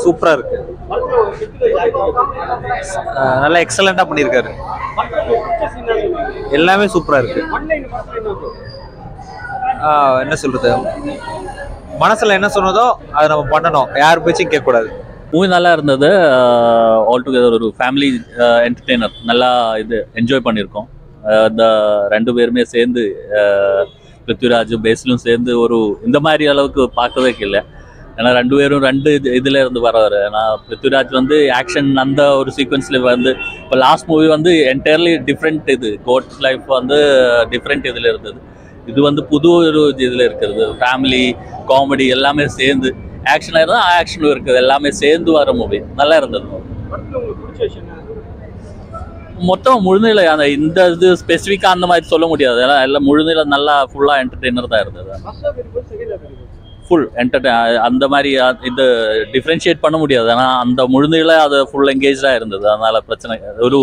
சூப்பரா இருக்கு. நல்லா எக்ஸலண்டா பண்ணியிருக்காரு. எல்லாமே சூப்பரா இருக்கு. என்ன சொல்றது, மனசுல என்ன சொன்னதோ அதை நம்ம பண்ணணும், யார் பேச்சும் கேட்க கூடாது. மூவி நல்லா இருந்தது. ஆல் டுகெதர் ஒரு ஃபேமிலி என்டர்டெய்னர், நல்லா இது என்ஜாய் பண்ணியிருக்கோம். இந்த 2 பேருமே சேர்ந்து, பிருத்விராஜ் பேஸ்லும் சேர்ந்து ஒரு இந்த மாதிரி அளவுக்கு பார்க்கவே இல்லை. ஏன்னா 2 பேரும் 2 இதில் இருந்து வர்றாரு. ஏன்னா பிருத்விராஜ் வந்து ஆக்ஷன் அந்த ஒரு சீக்வன்ஸில் வந்து, இப்போ லாஸ்ட் மூவி வந்து என்டையர்லி டிஃப்ரெண்ட், இது கோட் லைஃப் வந்து டிஃப்ரெண்ட் இதில் இருந்தது. இது வந்து புது ஒரு இதில் இருக்கிறது. ஃபேமிலி காமெடி எல்லாமே சேர்ந்து, ஆக்ஷனாக இருந்தால் ஆக்ஷனும் இருக்குது, எல்லாமே சேர்ந்து வர மூவி நல்லா இருந்தது. மொத்தம் முழுநிலை அந்த இந்த இது ஸ்பெசிஃபிக்காக அந்த மாதிரி சொல்ல முடியாது. ஏன்னா எல்லாம் முழுநிலை நல்லா ஃபுல்லாக என்டர்டெய்னர் தான் இருந்தது. ஃபுல் என்டர்டெயின் அந்த மாதிரி இது டிஃப்ரென்ஷியேட் பண்ண முடியாது. ஆனால் அந்த முழுநிலை அது ஃபுல் என்கேஜாக இருந்தது. அதனால் பிரச்சனை, ஒரு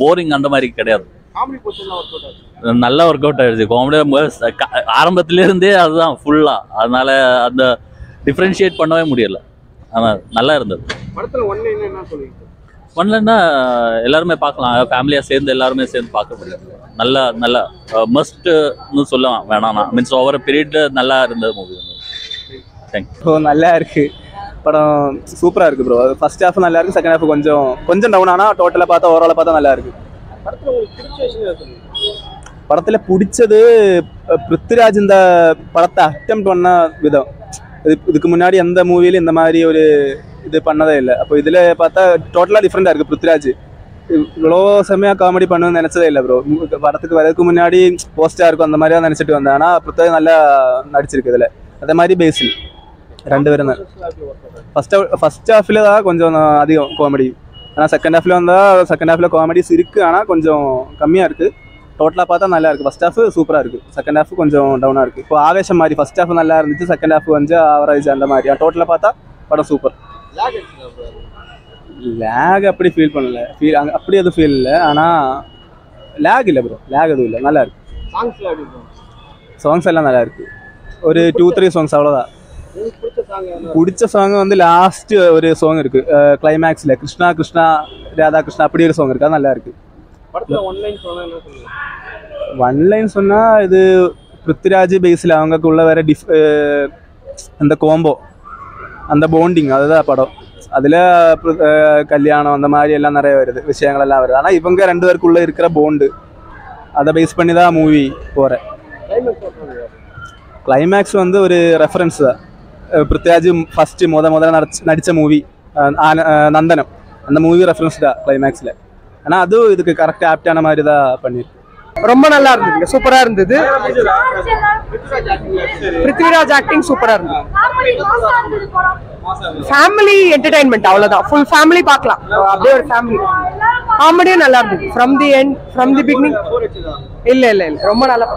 போரிங் அந்த மாதிரி கிடையாது. நல்லா ஒர்க் அவுட் ஆயிடுச்சு. காமெடியாக ஆரம்பத்திலேருந்தே அதுதான் ஃபுல்லாக. அதனால அந்த டிஃப்ரென்ஷியேட் பண்ணவே முடியல. ஆனால் நல்லா இருந்தது. ஒன்லன்னா எல்லாருமே பார்க்கலாம், ஃபேமிலியாக சேர்ந்து எல்லாருமே சேர்ந்து பார்க்க முடியும். நல்லா மஸ்ட்னு சொல்ல வேணாம், மீன்ஸ் ஓவர பீரியட் நல்லா இருந்தது மூவி. தேங்க்யூ. நல்லா இருக்கு படம், சூப்பராக இருக்குது ப்ரோ. ஃபர்ஸ்ட் ஹாஃப் நல்லா இருக்குது, செகண்ட் ஹாஃப் கொஞ்சம் டவுன். ஆனால் டோட்டலாக பார்த்தா ஓவராலாக பார்த்தா நல்லா இருக்குது. படத்தில் பிடிச்சது பிருத்விராஜ் இந்த படத்தை அட்டெம்ப்ட் பண்ண விதம். இதுக்கு முன்னாடி எந்த மூவியிலும் இந்த மாதிரி ஒரு இது பண்ணதே இல்லை. அப்போ இதில் பார்த்தா டோட்டலாக டிஃப்ரெண்டாக இருக்குது. பிருத்விராஜ் இவ்வளோ செம்மையாக காமெடி பண்ணணும்னு நினச்சதே இல்லை ப்ரோ. படத்துக்கு வரதுக்கு முன்னாடி போஸ்டாக இருக்கும் அந்த மாதிரி தான் நினச்சிட்டு வந்தேன். ஆனால் பிருத்விராஜ் நல்லா நடிச்சிருக்கு இதில். அதே மாதிரி பேசில் 2 பேரும் தான். ஃபர்ஸ்ட் ஹாஃபில் தான் கொஞ்சம் அதிகம் காமெடி. ஆனால் செகண்ட் ஹாஃபில் காமெடிஸ் இருக்குது, ஆனால் கொஞ்சம் கம்மியாக இருக்குது. டோட்டலாக பார்த்தா நல்லா இருக்குது. ஃபர்ஸ்ட் ஹாஃப் சூப்பராக இருக்குது, செகண்ட் ஹாஃப் கொஞ்சம் டவுனாக இருக்குது. இப்போ ஆவேசம் மாதிரி ஃபர்ஸ்ட் ஹாஃப் நல்லா இருந்துச்சு, செகண்ட் ஹாஃப் கொஞ்சம் ஆவரேஜ் அந்த மாதிரி. டோட்டலாக பார்த்தா படம் சூப்பர். லேக் அப்படி ஃபீல் பண்ணல, அப்படி எதுவும் ஃபீல் இல்லை. ஆனால் லேக் இல்லை ப்ரோ, லேக் எதுவும் இல்லை, நல்லா இருக்கு. சாங்ஸ் எல்லாம் நல்லா இருக்குது. ஒரு 2-3 சாங்ஸ் அவ்வளோதான். பிடிச்ச சாங் வந்து லாஸ்ட் ஒரு சாங் இருக்கு, கிளைமேக்ஸில் கிருஷ்ணா கிருஷ்ணா ராதா கிருஷ்ணா அப்படி ஒரு சாங் இருக்கு, அது நல்லா இருக்கு. ஒன் லைன் சொன்னால் இது பிருத்விராஜ் பேஸில் அவங்களுக்குள்ள வேற அந்த கோம்போ, அந்த பாண்டிங், அதுதான் படம். அதில் கல்யாணம் அந்த மாதிரி எல்லாம் நிறைய வருது, விஷயங்கள் எல்லாம் வருது. ஆனால் இவங்க 2 பேருக்குள்ளே இருக்கிற பாண்டு அதை பேஸ் பண்ணி தான் மூவி போகிறேன். கிளைமேக்ஸ் வந்து ஒரு ரெஃபரன்ஸ் தான். பிருத்விராஜ் ஃபஸ்ட்டு முதல்ல நடித்த மூவி நந்தனம், அந்த மூவி ரெஃபரன்ஸ் தான் கிளைமேக்ஸில். ஆனால் அதுவும் இதுக்கு கரெக்டாக ஆப்டான மாதிரி தான் பண்ணியிருக்கு. ரொம்ப நல்லா இருந்தது, சூப்பரா இருந்தது. பிருத்விராஜ் ஆக்டிங் சூப்பரா இருந்தது. ஃபேமிலி என்டர்டைன்மெண்ட் அவ்வளவுதான், ஃபுல் ஃபேமிலி பார்க்கலாம். அப்படியே ஒரு ஃபேமிலி காமெடியும் நல்லா இருந்தது. From the end, from the beginning. இல்ல ரொம்ப நல்லா.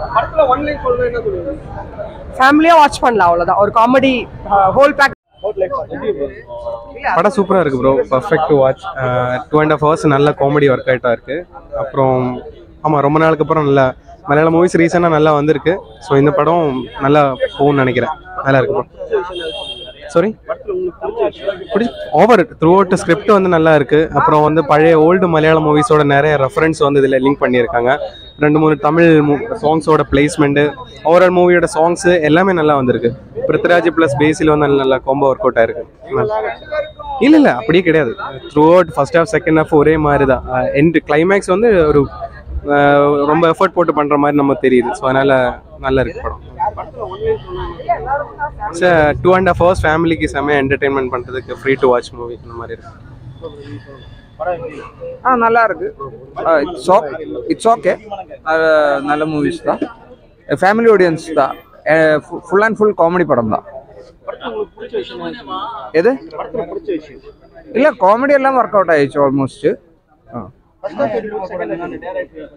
ஃபேமிலியா வாட்ச் பண்ணலாம், அவ்வளவுதான். ஒரு காமெடி ஹோல் பேக். படம் சூப்பராக இருக்குது bro, perfect to watch. 2.5 hours நல்ல காமெடி ஒர்க் அவுட்டாக இருக்குது. அப்புறம் ஆமாம், ரொம்ப நாளுக்கு அப்புறம் நல்லா மலையாள மூவிஸ் ரீசெண்டாக நல்லா வந்திருக்கு. ஸோ இந்த படம் நல்லா போகும்னு நினைக்கிறேன். நல்லா இருக்கு bro. Sorry, over through out script வந்து நல்லா இருக்குது. அப்புறம் வந்து பழைய ஓல்டு மலையாள மூவிஸோட நிறைய ரெஃபரன்ஸ் வந்து இதில் லிங்க் பண்ணியிருக்காங்க. 2-3 தமிழ் சாங்ஸோட பிளேஸ்மெண்ட்டு, ஓவரால் மூவியோட சாங்ஸு எல்லாமே நல்லா வந்திருக்கு. பிருத்விராஜ் ப்ளஸ் பேஸில் வந்து நல்லா காம்போ ஒர்க் அவுட் ஆயிருக்கு. இல்லை அப்படியே கிடையாது. Through out first half second half ஒரே மாதிரி தான். எண்ட் கிளைமேக்ஸ் வந்து ஒரு ரொம்ப எஃபர்ட் போட்டு பண்ணுற மாதிரி நம்ம தெரியுது. ஸோ அதனால் நல்லா இருக்கு படம். சார் 2.5 hours ஃபேமிலிக்கு செம்மையாக என்டர்டெயின்மெண்ட் பண்ணுறதுக்கு ஃப்ரீ டு வாட்ச் மூவி இந்த மாதிரி இருக்கு. நல்லா இருக்கு. It's okay. நல்ல மூவிஸ் தான், ஃபேமிலி ஆடியன்ஸ் தான். ஃபுல் அண்ட் ஃபுல் காமெடி படம் தான். எது இல்லை, காமெடி எல்லாம் ஒர்க் அவுட் ஆயிடுச்சு ஆல்மோஸ்ட்.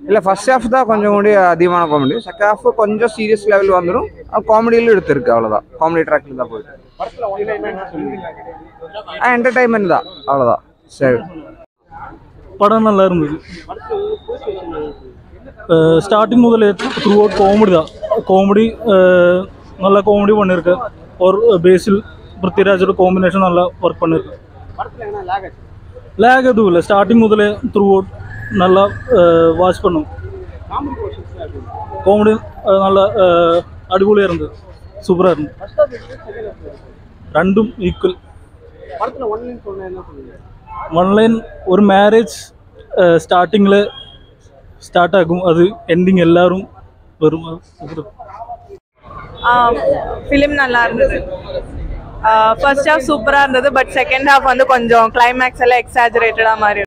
இல்லை, ஃபர்ஸ்ட் ஹாஃப் தான் கொஞ்சம் கூட அதிகமான காமெடி, செகண்ட் ஹாஃப் கொஞ்சம் சீரியஸ் லெவல் வந்துடும். காமெடியிலும் எடுத்துருக்கு, அவ்வளோதான். காமெடி ட்ராக்ல தான் போயிட்டு என்டர்டைன்மெண்ட் தான், அவ்வளோதான். சரி, படம் நல்லா இருந்தது. ஸ்டார்டிங் முதல்ல த்ரூ அவுட் காமெடி தான். காமெடி நல்லா காமெடி பண்ணியிருக்கேன். ஒரு பேஸில் பிருத்திவிராஜோட காம்பினேஷன் நல்லா ஒர்க் பண்ணிருக்கு. லேக் எதுவும் இல்லை, ஸ்டார்டிங் முதலே த்ரூ அவுட் நல்லா வாட்ச் பண்ணும். காமெடி நல்லா அடிபொலியாக இருந்தது, சூப்பராக இருந்தது. ரெண்டும் ஈக்குவல். ஒன்லைன் ஒரு மேரேஜ் ஸ்டார்டிங்கில் ஸ்டார்ட் ஆகும், அது எண்டிங் எல்லாரும் வரும். ஃபிலிம் நல்லா இருந்தது. ஃபர்ஸ்ட் ஹாஃப் சூப்பராக இருந்தது, பட் செகண்ட் ஹாஃப் வந்து கொஞ்சம் கிளைமேக்ஸ் எல்லாம் எக்ஸாஜரேட்டடாக மாதிரி